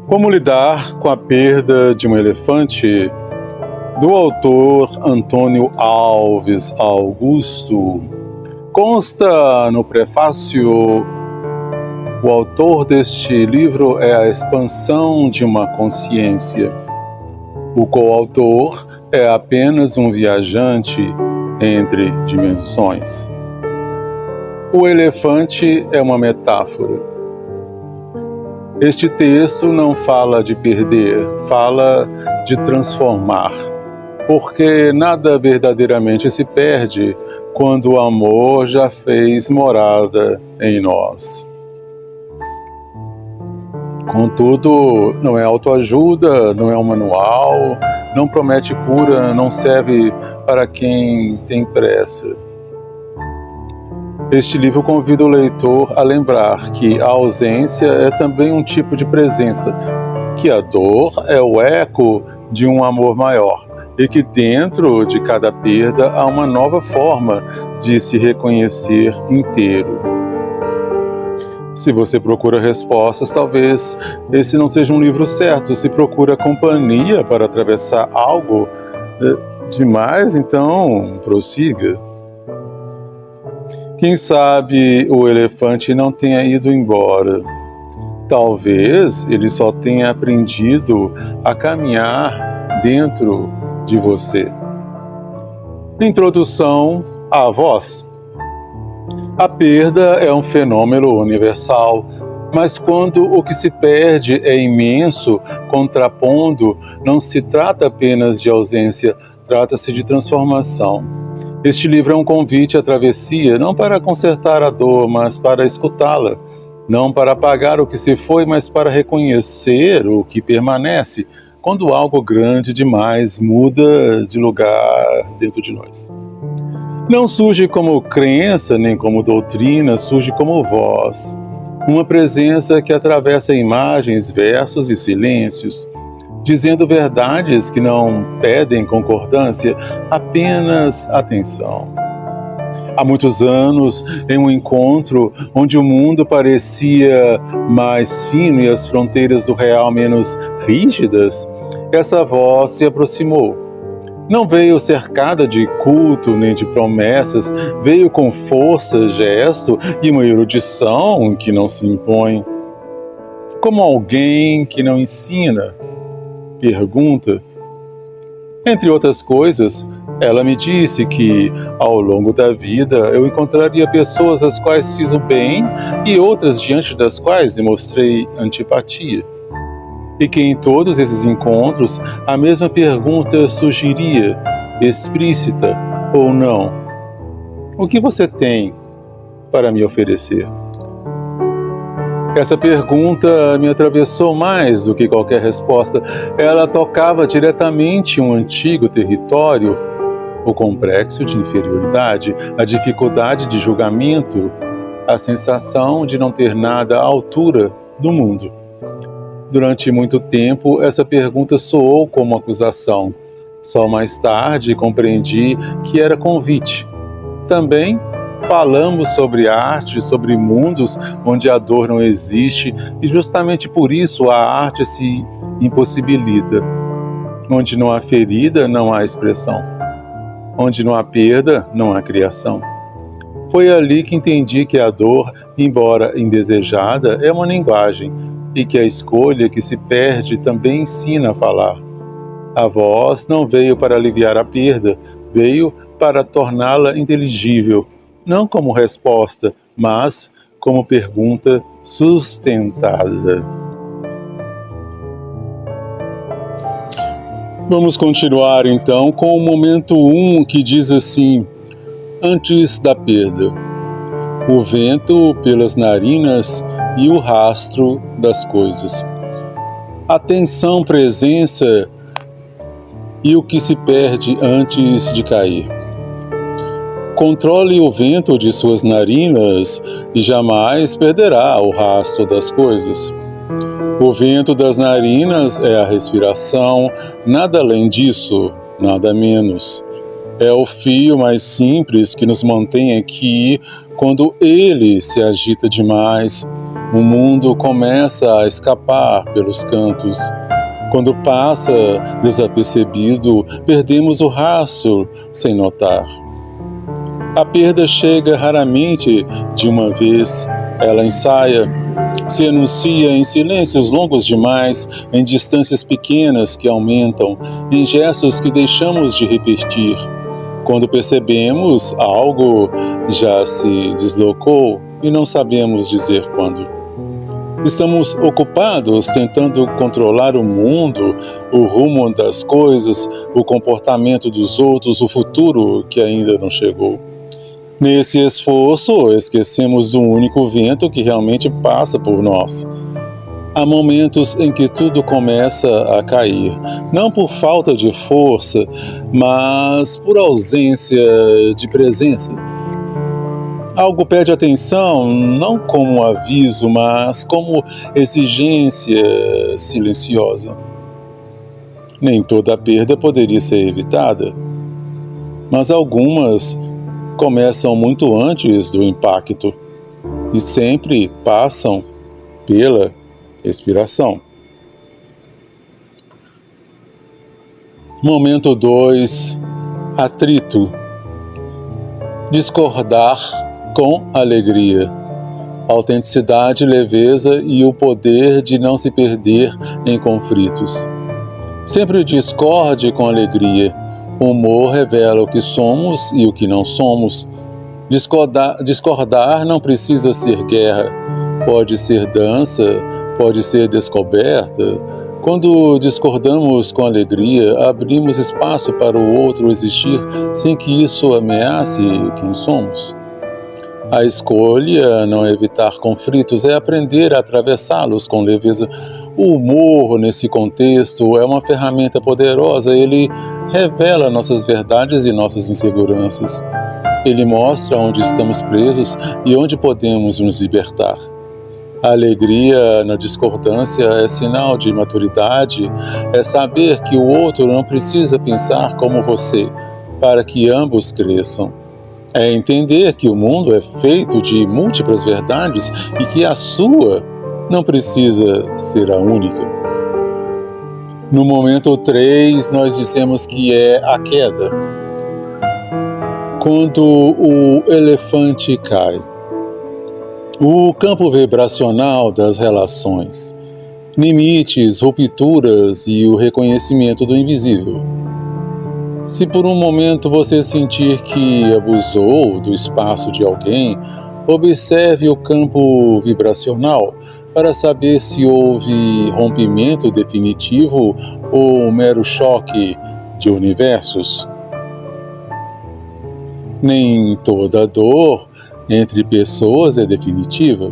Como lidar com a perda de um elefante? Do autor Antônio Alves Augusto. Consta no prefácio: o autor deste livro é a expansão de uma consciência. O coautor é apenas um viajante entre dimensões. O elefante é uma metáfora. Este texto não fala de perder, fala de transformar, porque nada verdadeiramente se perde quando o amor já fez morada em nós. Contudo, não é autoajuda, não é um manual, não promete cura, não serve para quem tem pressa. Este livro convida o leitor a lembrar que a ausência é também um tipo de presença, que a dor é o eco de um amor maior e que dentro de cada perda há uma nova forma de se reconhecer inteiro. Se você procura respostas, talvez esse não seja um livro certo. Se procura companhia para atravessar algo demais, então prossiga. Quem sabe o elefante não tenha ido embora. Talvez ele só tenha aprendido a caminhar dentro de você. Introdução à voz. A perda é um fenômeno universal, mas quando o que se perde é imenso, contrapondo, não se trata apenas de ausência, trata-se de transformação. Este livro é um convite à travessia, não para consertar a dor, mas para escutá-la. Não para apagar o que se foi, mas para reconhecer o que permanece, quando algo grande demais muda de lugar dentro de nós. Não surge como crença, nem como doutrina, surge como voz. Uma presença que atravessa imagens, versos e silêncios, dizendo verdades que não pedem concordância, apenas atenção. Há muitos anos, em um encontro onde o mundo parecia mais fino e as fronteiras do real menos rígidas, essa voz se aproximou. Não veio cercada de culto nem de promessas, veio com força, gesto e uma erudição que não se impõe. Como alguém que não ensina, pergunta. Entre outras coisas, ela me disse que, ao longo da vida, eu encontraria pessoas às quais fiz o bem e outras diante das quais demonstrei antipatia. E que em todos esses encontros, a mesma pergunta surgiria, explícita ou não: o que você tem para me oferecer? Essa pergunta me atravessou mais do que qualquer resposta. Ela tocava diretamente um antigo território, o complexo de inferioridade, a dificuldade de julgamento, a sensação de não ter nada à altura do mundo. Durante muito tempo, essa pergunta soou como acusação. Só mais tarde compreendi que era convite. Também falamos sobre arte, sobre mundos onde a dor não existe, e justamente por isso a arte se impossibilita. Onde não há ferida, não há expressão. Onde não há perda, não há criação. Foi ali que entendi que a dor, embora indesejada, é uma linguagem, e que a escolha que se perde também ensina a falar. A voz não veio para aliviar a perda, veio para torná-la inteligível, não como resposta, mas como pergunta sustentada. Vamos continuar então com o momento 1, que diz assim: antes da perda. O vento pelas narinas e o rastro das coisas. Atenção, presença e o que se perde antes de cair. Controle o vento de suas narinas e jamais perderá o rastro das coisas. O vento das narinas é a respiração, nada além disso, nada menos. É o fio mais simples que nos mantém aqui quando ele se agita demais, o mundo começa a escapar pelos cantos. Quando passa desapercebido, perdemos o rastro sem notar. A perda chega raramente de uma vez, ela ensaia, se anuncia em silêncios longos demais, em distâncias pequenas que aumentam, em gestos que deixamos de repetir. Quando percebemos, algo já se deslocou e não sabemos dizer quando. Estamos ocupados tentando controlar o mundo, o rumo das coisas, o comportamento dos outros, o futuro que ainda não chegou. Nesse esforço, esquecemos do único vento que realmente passa por nós. Há momentos em que tudo começa a cair, não por falta de força, mas por ausência de presença. Algo pede atenção, não como aviso, mas como exigência silenciosa. Nem toda perda poderia ser evitada, mas algumas começam muito antes do impacto e sempre passam pela expiração. Momento 2. Atrito. Discordar com alegria. Autenticidade, leveza e o poder de não se perder em conflitos. Sempre discorde com alegria. O humor revela o que somos e o que não somos. Discordar não precisa ser guerra. Pode ser dança, pode ser descoberta. Quando discordamos com alegria, abrimos espaço para o outro existir sem que isso ameace quem somos. A escolha não é evitar conflitos, é aprender a atravessá-los com leveza. O humor, nesse contexto, é uma ferramenta poderosa. Ele revela nossas verdades e nossas inseguranças. Ele mostra onde estamos presos e onde podemos nos libertar. A alegria na discordância é sinal de maturidade, é saber que o outro não precisa pensar como você, para que ambos cresçam. É entender que o mundo é feito de múltiplas verdades e que a sua não precisa ser a única. No momento 3, nós dissemos que é a queda. Quando o elefante cai. O campo vibracional das relações, limites, rupturas e o reconhecimento do invisível. Se por um momento você sentir que abusou do espaço de alguém, observe o campo vibracional para saber se houve rompimento definitivo ou um mero choque de universos. Nem toda dor entre pessoas é definitiva.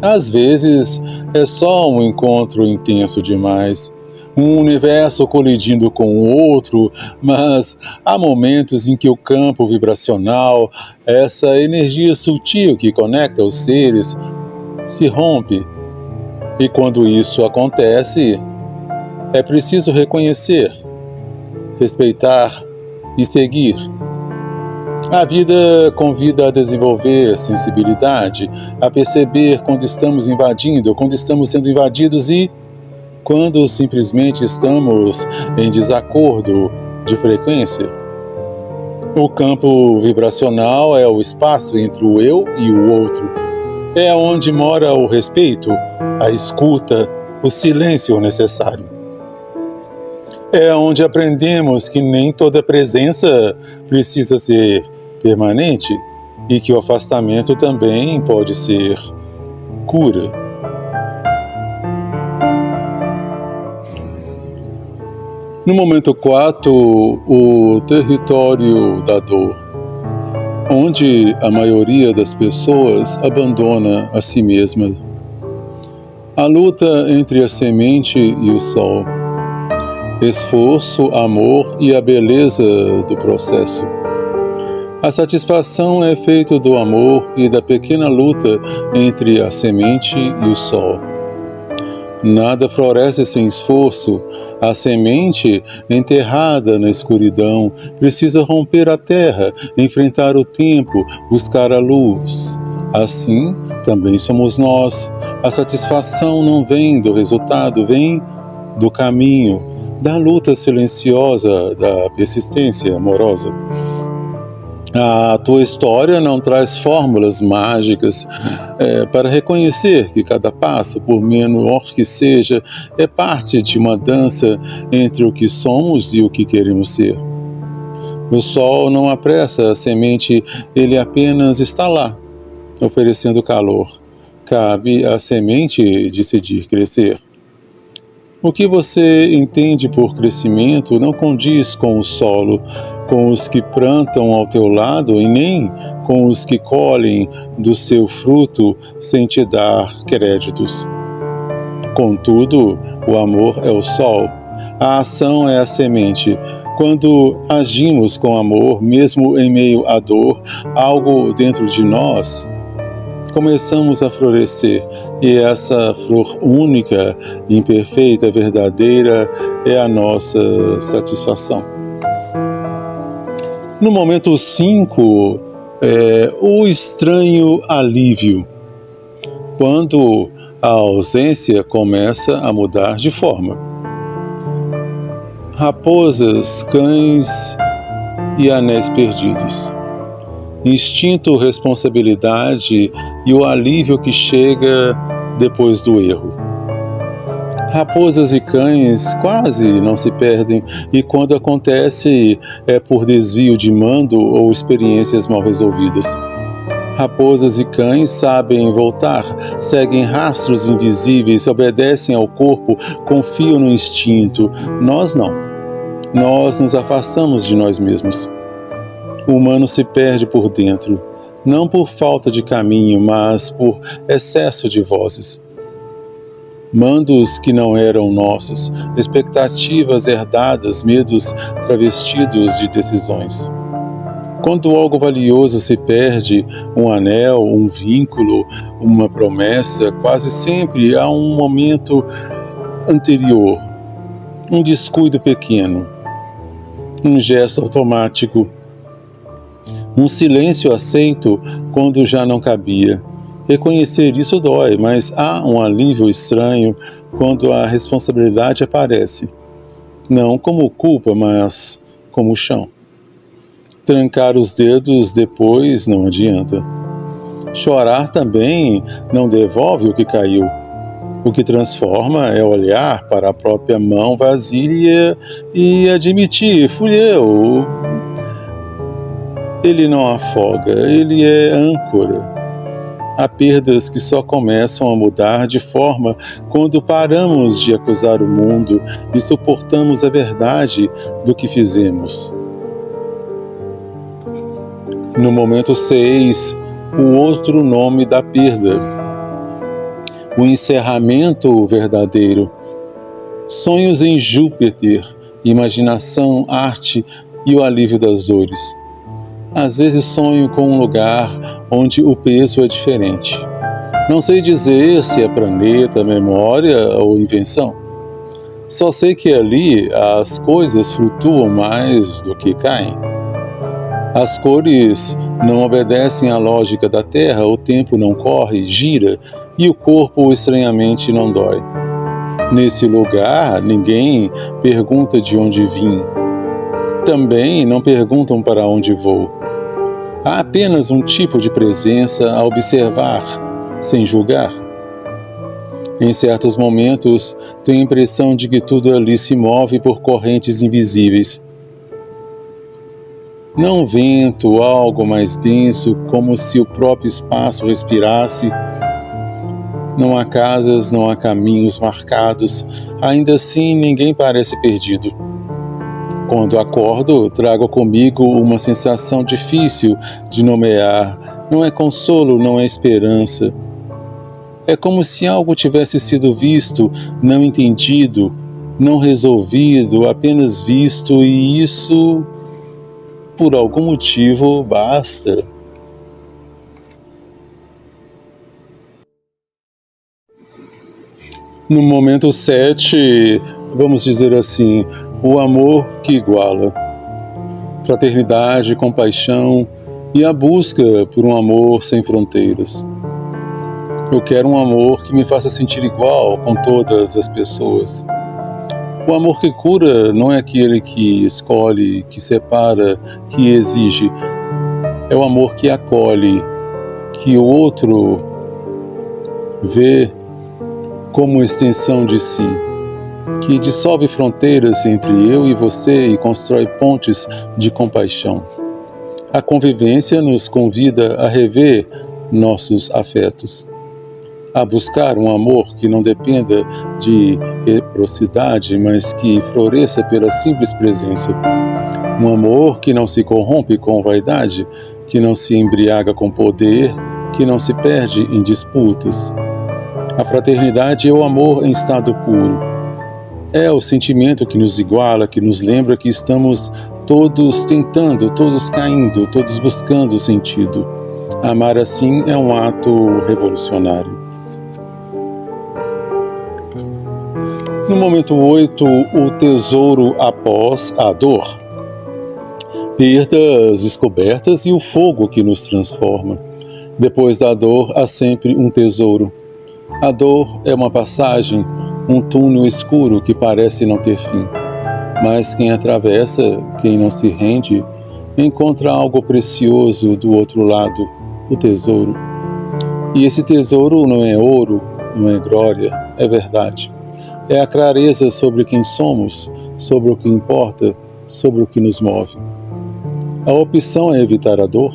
Às vezes é só um encontro intenso demais, um universo colidindo com o outro, mas há momentos em que o campo vibracional, essa energia sutil que conecta os seres, se rompe. E quando isso acontece, é preciso reconhecer, respeitar e seguir. A vida convida a desenvolver sensibilidade, a perceber quando estamos invadindo, quando estamos sendo invadidos e quando simplesmente estamos em desacordo de frequência. O campo vibracional é o espaço entre o eu e o outro. É onde mora o respeito, a escuta, o silêncio necessário. É onde aprendemos que nem toda presença precisa ser permanente e que o afastamento também pode ser cura. No momento 4, o território da dor, onde a maioria das pessoas abandona a si mesma. A luta entre a semente e o sol. Esforço, amor e a beleza do processo. A satisfação é feita do amor e da pequena luta entre a semente e o sol. Nada floresce sem esforço. A semente, enterrada na escuridão, precisa romper a terra, enfrentar o tempo, buscar a luz. Assim, também somos nós. A satisfação não vem do resultado, vem do caminho, da luta silenciosa, da persistência amorosa. A tua história não traz fórmulas mágicas para reconhecer que cada passo, por menor que seja, é parte de uma dança entre o que somos e o que queremos ser. O sol não apressa a semente, ele apenas está lá, oferecendo calor. Cabe à semente decidir crescer. O que você entende por crescimento não condiz com o solo, com os que plantam ao teu lado e nem com os que colhem do seu fruto sem te dar créditos. Contudo, o amor é o sol, a ação é a semente. Quando agimos com amor, mesmo em meio à dor, algo dentro de nós, começamos a florescer, e essa flor única, imperfeita, verdadeira, é a nossa satisfação. No momento 5, o estranho alívio, quando a ausência começa a mudar de forma. Raposas, cães e anéis perdidos. Instinto, responsabilidade e o alívio que chega depois do erro. Raposas e cães quase não se perdem, e quando acontece é por desvio de mando ou experiências mal resolvidas. Raposas e cães sabem voltar, seguem rastros invisíveis, obedecem ao corpo, confiam no instinto. Nós não. Nós nos afastamos de nós mesmos. O humano se perde por dentro, não por falta de caminho, mas por excesso de vozes. Mandos que não eram nossos, expectativas herdadas, medos travestidos de decisões. Quando algo valioso se perde, um anel, um vínculo, uma promessa, quase sempre há um momento anterior, um descuido pequeno, um gesto automático, um silêncio aceito quando já não cabia. Reconhecer isso dói, mas há um alívio estranho quando a responsabilidade aparece. Não como culpa, mas como chão. Trancar os dedos depois não adianta. Chorar também não devolve o que caiu. O que transforma é olhar para a própria mão vazia e admitir: fui eu. Ele não afoga, ele é âncora. Há perdas que só começam a mudar de forma quando paramos de acusar o mundo e suportamos a verdade do que fizemos. No momento 6, o outro nome da perda. O encerramento verdadeiro. Sonhos em Júpiter, imaginação, arte e o alívio das dores. Às vezes sonho com um lugar onde o peso é diferente. Não sei dizer se é planeta, memória ou invenção. Só sei que ali as coisas flutuam mais do que caem. As cores não obedecem à lógica da Terra, o tempo não corre, gira, e o corpo estranhamente não dói. Nesse lugar, ninguém pergunta de onde vim. Também não perguntam para onde vou. Há apenas um tipo de presença a observar, sem julgar. Em certos momentos, tenho a impressão de que tudo ali se move por correntes invisíveis. Não vento, algo mais denso, como se o próprio espaço respirasse. Não há casas, não há caminhos marcados, ainda assim ninguém parece perdido. Quando acordo, trago comigo uma sensação difícil de nomear. Não é consolo, não é esperança. É como se algo tivesse sido visto, não entendido, não resolvido, apenas visto, e isso, por algum motivo, basta. No momento 7, vamos dizer assim, o amor que iguala. Fraternidade, compaixão e a busca por um amor sem fronteiras. Eu quero um amor que me faça sentir igual com todas as pessoas. O amor que cura não é aquele que escolhe, que separa, que exige. É o amor que acolhe, que o outro vê como extensão de si, que dissolve fronteiras entre eu e você e constrói pontes de compaixão. A convivência nos convida a rever nossos afetos, a buscar um amor que não dependa de reciprocidade, mas que floresça pela simples presença. Um amor que não se corrompe com vaidade, que não se embriaga com poder, que não se perde em disputas. A fraternidade é o amor em estado puro. É o sentimento que nos iguala, que nos lembra que estamos todos tentando, todos caindo, todos buscando sentido. Amar assim é um ato revolucionário. No momento 8, o tesouro após a dor. Perdas descobertas e o fogo que nos transforma. Depois da dor há sempre um tesouro. A dor é uma passagem, um túnel escuro que parece não ter fim. Mas quem atravessa, quem não se rende, encontra algo precioso do outro lado, o tesouro. E esse tesouro não é ouro, não é glória, é verdade. É a clareza sobre quem somos, sobre o que importa, sobre o que nos move. A opção é evitar a dor,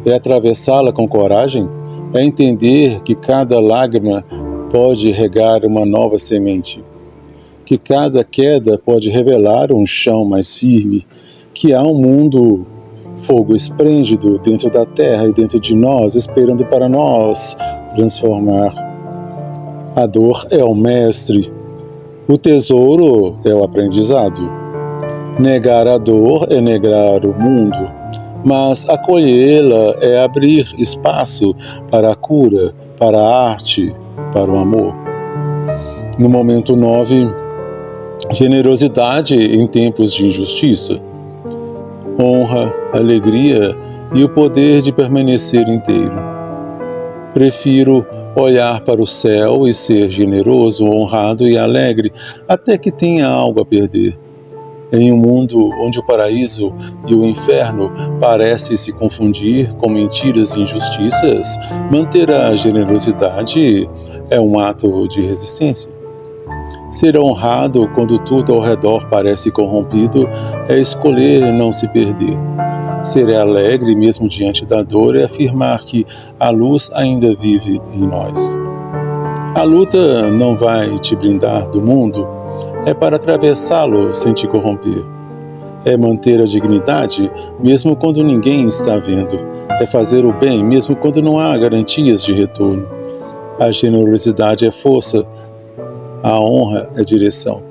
é atravessá-la com coragem, é entender que cada lágrima pode regar uma nova semente, que cada queda pode revelar um chão mais firme, que há um mundo, fogo esplêndido dentro da terra e dentro de nós, esperando para nós transformar. A dor é o mestre, o tesouro é o aprendizado. Negar a dor é negar o mundo, mas acolhê-la é abrir espaço para a cura, para a arte, para o amor. No momento 9, generosidade em tempos de injustiça. Honra, alegria e o poder de permanecer inteiro. Prefiro olhar para o céu e ser generoso, honrado e alegre, até que tenha algo a perder. Em um mundo onde o paraíso e o inferno parecem se confundir com mentiras e injustiças, manter a generosidade é um ato de resistência. Ser honrado quando tudo ao redor parece corrompido é escolher não se perder. Ser alegre mesmo diante da dor é afirmar que a luz ainda vive em nós. A luta não vai te brindar do mundo, é para atravessá-lo sem te corromper. É manter a dignidade mesmo quando ninguém está vendo. É fazer o bem mesmo quando não há garantias de retorno. A generosidade é força, a honra é direção.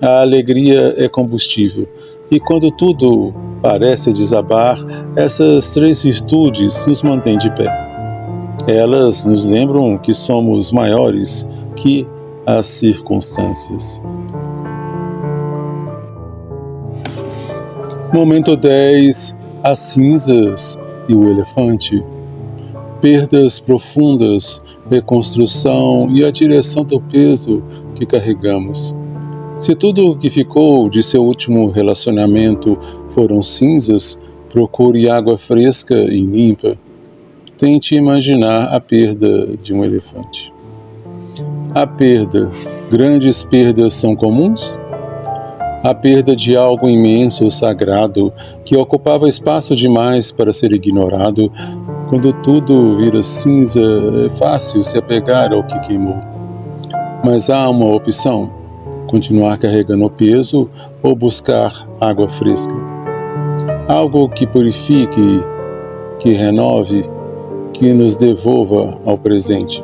A alegria é combustível. E quando tudo parece desabar, essas três virtudes nos mantêm de pé. Elas nos lembram que somos maiores que as circunstâncias. Momento 10. As cinzas e o elefante. Perdas profundas, reconstrução e a direção do peso que carregamos. Se tudo o que ficou de seu último relacionamento foram cinzas, procure água fresca e limpa. Tente imaginar a perda de um elefante. A perda. Grandes perdas são comuns? A perda de algo imenso, sagrado, que ocupava espaço demais para ser ignorado. Quando tudo vira cinza, é fácil se apegar ao que queimou. Mas há uma opção: continuar carregando o peso ou buscar água fresca. Algo que purifique, que renove, que nos devolva ao presente.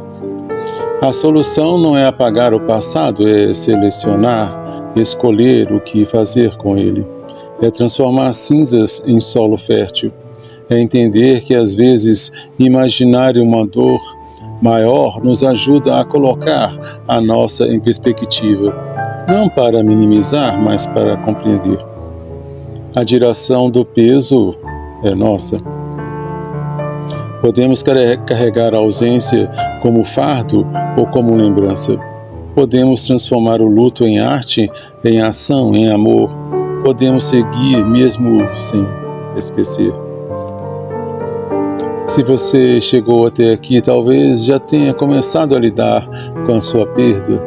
A solução não é apagar o passado, é selecionar, escolher o que fazer com ele. É transformar cinzas em solo fértil. É entender que às vezes imaginar uma dor maior nos ajuda a colocar a nossa em perspectiva, não para minimizar, mas para compreender. A direção do peso é nossa. Podemos carregar a ausência como fardo ou como lembrança. Podemos transformar o luto em arte, em ação, em amor. Podemos seguir mesmo sem esquecer. Se você chegou até aqui, talvez já tenha começado a lidar com a sua perda.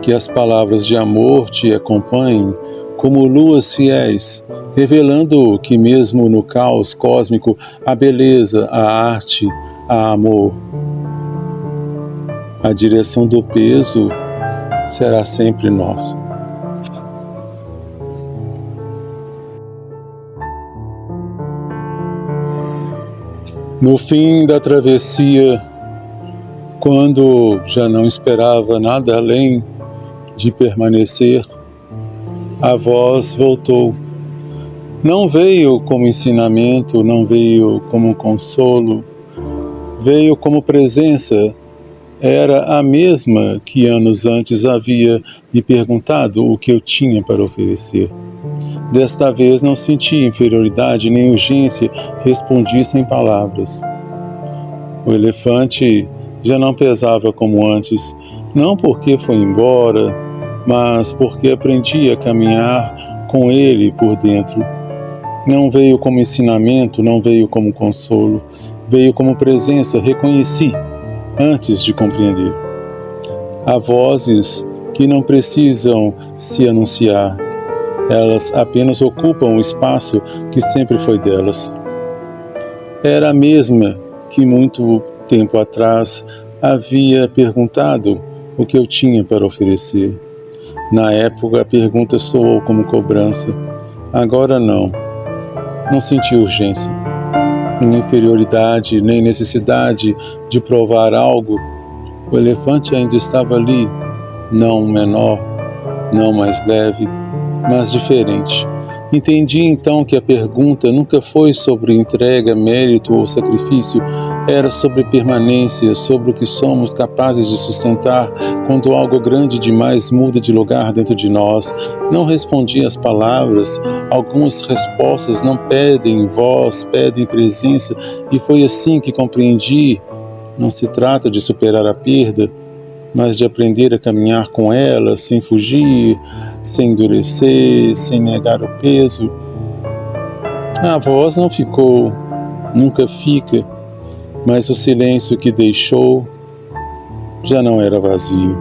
Que as palavras de amor te acompanhem como luas fiéis, revelando que mesmo no caos cósmico, a beleza, a arte, a amor. A direção do peso será sempre nossa. No fim da travessia, quando já não esperava nada além de permanecer, a voz voltou. Não veio como ensinamento, não veio como consolo, veio como presença. Era a mesma que anos antes havia me perguntado o que eu tinha para oferecer. Desta vez não senti inferioridade nem urgência, respondi sem palavras. O elefante já não pesava como antes, não porque foi embora, mas porque aprendi a caminhar com ele por dentro. Não veio como ensinamento, não veio como consolo, veio como presença, reconheci antes de compreender. Há vozes que não precisam se anunciar, elas apenas ocupam o espaço que sempre foi delas. Era a mesma que muito tempo atrás havia perguntado o que eu tinha para oferecer. Na época a pergunta soou como cobrança, agora não. Não senti urgência, nem inferioridade, nem necessidade de provar algo. O elefante ainda estava ali, não menor, não mais leve, mas diferente. Entendi então que a pergunta nunca foi sobre entrega, mérito ou sacrifício, era sobre permanência, sobre o que somos capazes de sustentar quando algo grande demais muda de lugar dentro de nós. Não respondi às palavras, algumas respostas não pedem voz, pedem presença, e foi assim que compreendi. Não se trata de superar a perda, mas de aprender a caminhar com ela, sem fugir, sem endurecer, sem negar o peso. A voz não ficou, nunca fica, mas o silêncio que deixou já não era vazio.